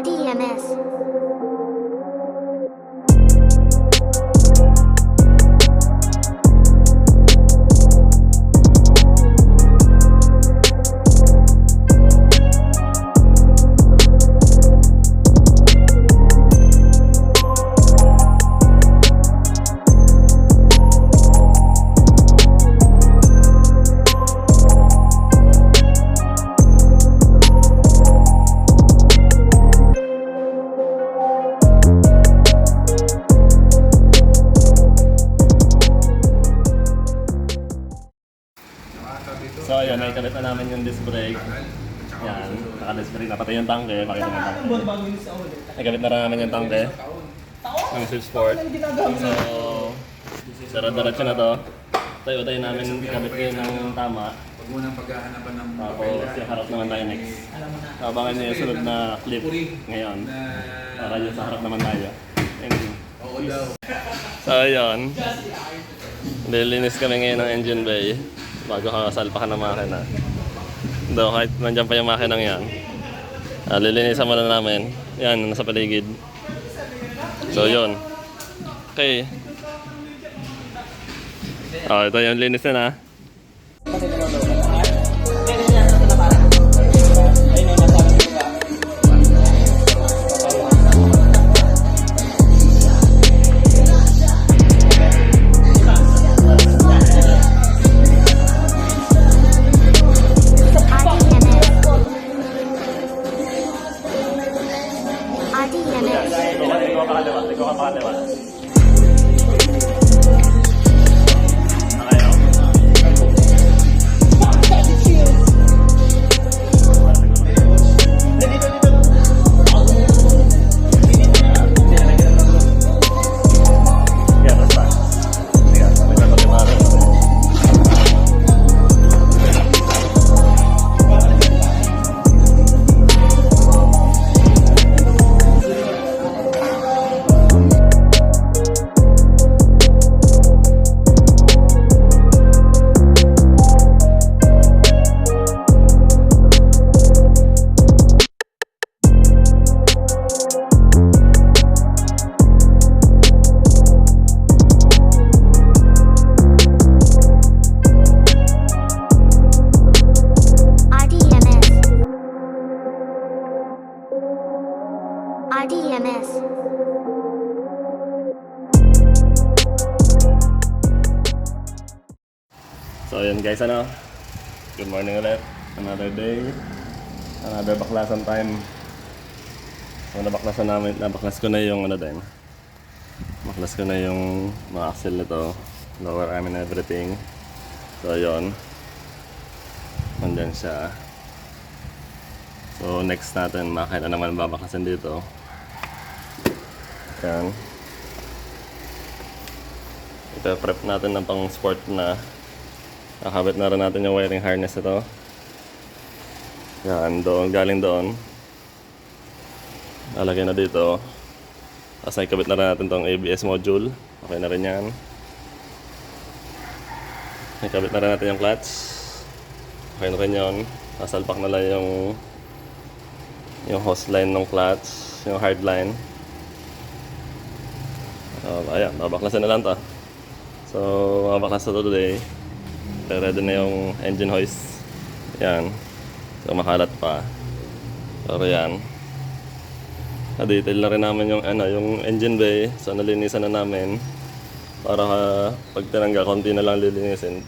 RDMS. So ayun, naikabit na namin yung disc brake. Yan, naka-disc brake, napatay yung tangke, pakita yung tangke. Naikabit na rin namin yung tangke ng Swift Sport. So, dara-diretso na to. Tayo namin ikabit yun ng tama. Tapos yung harap naman tayo next. Abangan niyo yung sunod na clip ngayon. Para dyan sa harap naman tayo. Thank you. So ayun, lilinis kami ngayon ng engine bay bago kasalpakan ng makina. Do, kahit nandiyan pa yung makinang yan, lilinisan muna namin. Yan, nasa paligid. So yun. Okay. Ito yung linis na. RDMS. So yun guys, good morning ulit. Another day, another baklasan time. So nabaklas ko na yung baklas ko na yung mga axle nito, lower arm and everything. So yun, nandyan siya. So next natin, makita naman babaklasan dito. Yan. Ito-prep natin ng pang sport na. Nakabit na rin natin yung wiring harness ito. Yan, galing doon. Lalagay na dito. Tapos nakikabit na rin natin tong ABS module. Okay na rin yan. Nakikabit na rin natin yung clutch. Okay na rin yun. Nasalpak na lang yung hose line ng clutch, yung hard line. Ayan, babaklasan na lang to. So, mabaklas na to today. Ready na yung engine hoist. Yan. So, makalat pa. Pero yan. Na-detail na rin namin yung engine bay. So, nalinisan na namin. Para pag tinangga, konti na lang lilinisin.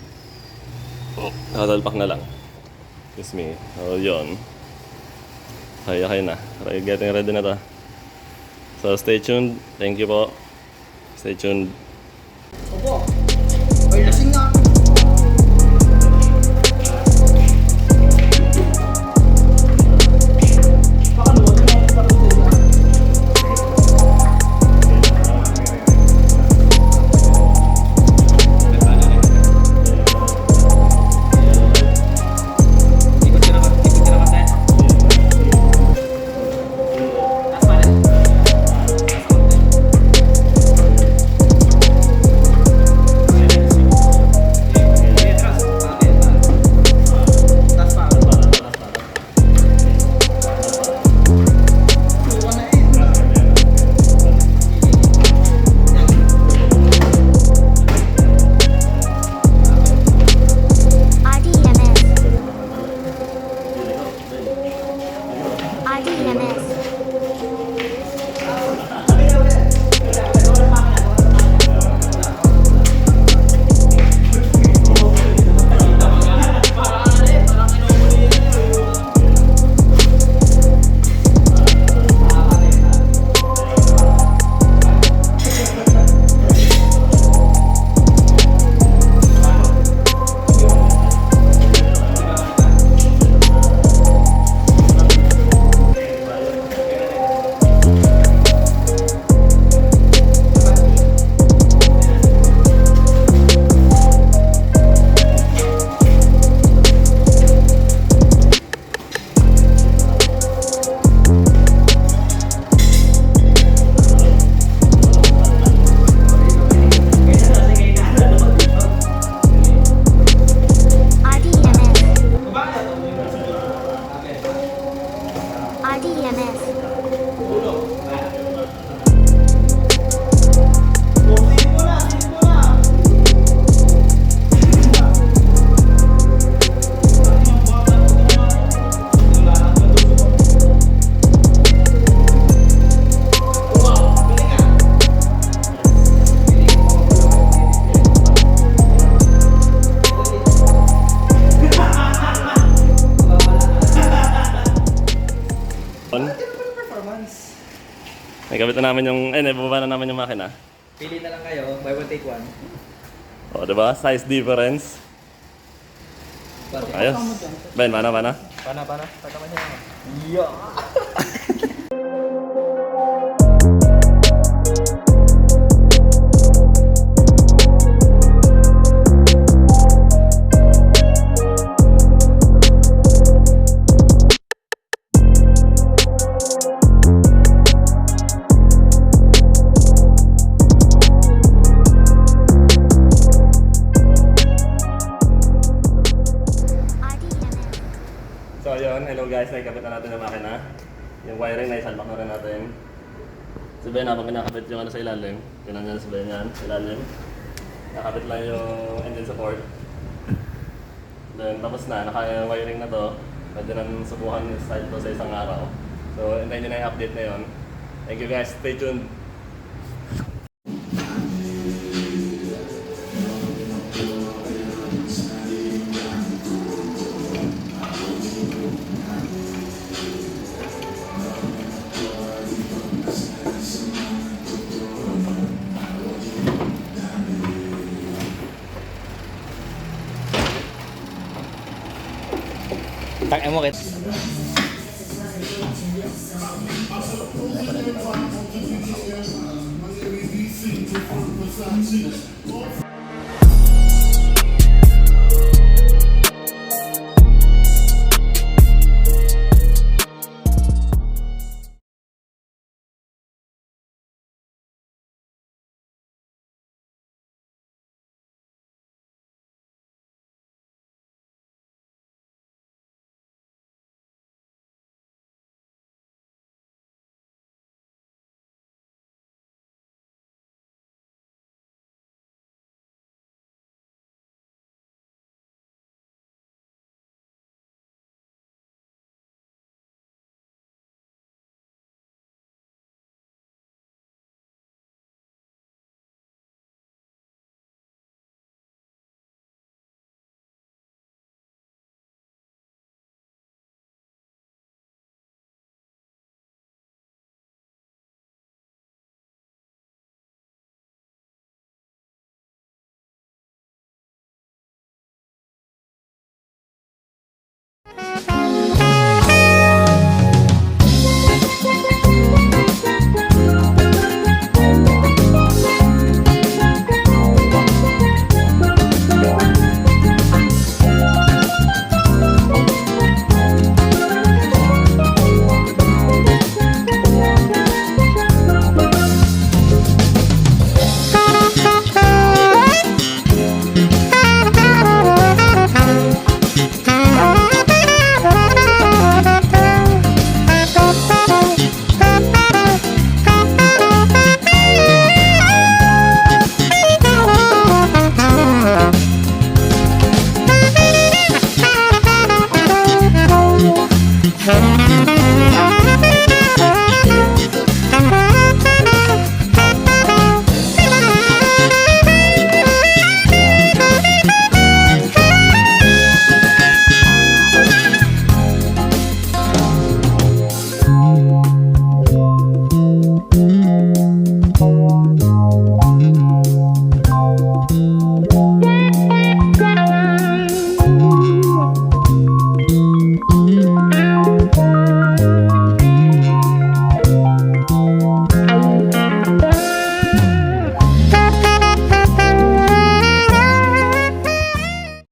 Nakatalpak na lang. Excuse me. So, yun. Okay na. Getting ready na to. So, stay tuned. Thank you po. Stay tuned. Opo. Ay, lasing nga. Nagkabit na namin yung, nababa na namin yung makina. Pili na lang kayo, buy one take one. O, diba? Size difference. Ayos. Ben, mana? Pana. Pagkaman niya. Yeah! RDMS. So ayun, hello guys, nakikabit na natin yung makina. Yung wiring na isalpak na rin natin. Si Ben, habang kinakabit yung ano sa ilalim, ganun yan si Ben yan, sa ilalim. Nakabit lang yung engine support. Then tapos na, naka-wiring na to. Pwede nang subukan yung style to sa isang araw. So hintayin nyo na yung update na yun. Thank you guys, stay tuned! Tak mo kit.